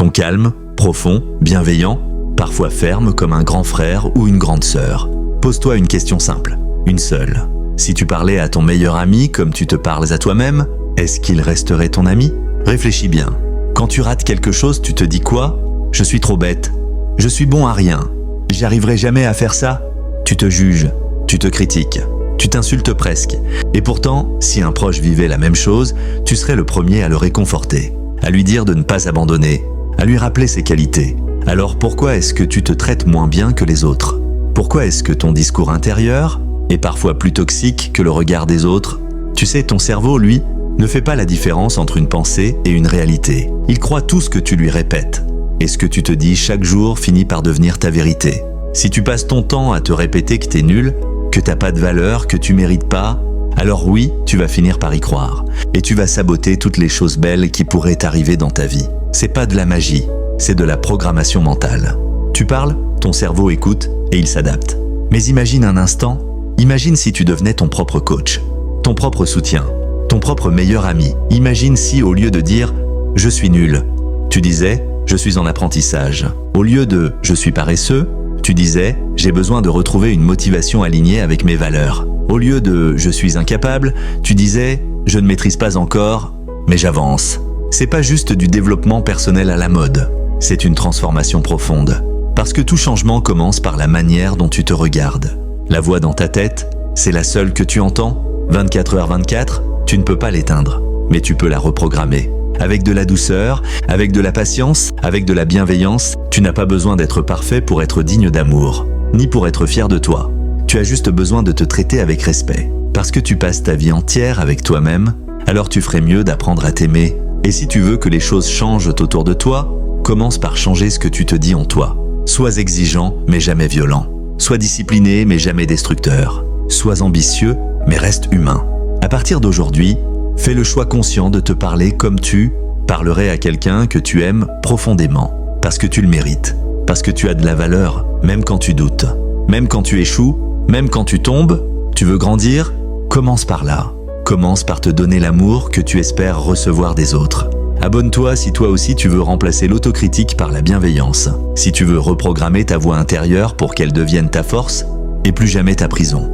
Ton calme, profond, bienveillant, parfois ferme comme un grand frère ou une grande sœur. Pose-toi une question simple, une seule. Si tu parlais à ton meilleur ami comme tu te parles à toi-même, est-ce qu'il resterait ton ami? Réfléchis bien. Quand tu rates quelque chose, tu te dis quoi? Je suis trop bête. Je suis bon à rien. J'y arriverai jamais à faire ça. Tu te juges, tu te critiques, tu t'insultes presque. Et pourtant, si un proche vivait la même chose, tu serais le premier à le réconforter, à lui dire de ne pas abandonner, à lui rappeler ses qualités. Alors pourquoi est-ce que tu te traites moins bien que les autres? Pourquoi est-ce que ton discours intérieur est parfois plus toxique que le regard des autres? Tu sais, ton cerveau, lui, ne fait pas la différence entre une pensée et une réalité. Il croit tout ce que tu lui répètes. Et ce que tu te dis chaque jour finit par devenir ta vérité. Si tu passes ton temps à te répéter que t'es nul, que t'as pas de valeur, que tu mérites pas, alors oui, tu vas finir par y croire. Et tu vas saboter toutes les choses belles qui pourraient t'arriver dans ta vie. C'est pas de la magie, c'est de la programmation mentale. Tu parles, ton cerveau écoute et il s'adapte. Mais imagine un instant, imagine si tu devenais ton propre coach, ton propre soutien, ton propre meilleur ami. Imagine si au lieu de dire « je suis nul », tu disais « je suis en apprentissage ». Au lieu de « je suis paresseux », tu disais « j'ai besoin de retrouver une motivation alignée avec mes valeurs ». Au lieu de « je suis incapable », tu disais « je ne maîtrise pas encore, mais j'avance ». C'est pas juste du développement personnel à la mode, c'est une transformation profonde. Parce que tout changement commence par la manière dont tu te regardes. La voix dans ta tête, c'est la seule que tu entends. 24h24, tu ne peux pas l'éteindre, mais tu peux la reprogrammer. Avec de la douceur, avec de la patience, avec de la bienveillance, tu n'as pas besoin d'être parfait pour être digne d'amour, ni pour être fier de toi. Tu as juste besoin de te traiter avec respect. Parce que tu passes ta vie entière avec toi-même, alors tu ferais mieux d'apprendre à t'aimer. Et si tu veux que les choses changent autour de toi, commence par changer ce que tu te dis en toi. Sois exigeant, mais jamais violent. Sois discipliné, mais jamais destructeur. Sois ambitieux, mais reste humain. À partir d'aujourd'hui, fais le choix conscient de te parler comme tu parlerais à quelqu'un que tu aimes profondément. Parce que tu le mérites. Parce que tu as de la valeur, même quand tu doutes. Même quand tu échoues, même quand tu tombes. Tu veux grandir? Commence par là. Commence par te donner l'amour que tu espères recevoir des autres. Abonne-toi si toi aussi tu veux remplacer l'autocritique par la bienveillance. Si tu veux reprogrammer ta voix intérieure pour qu'elle devienne ta force et plus jamais ta prison.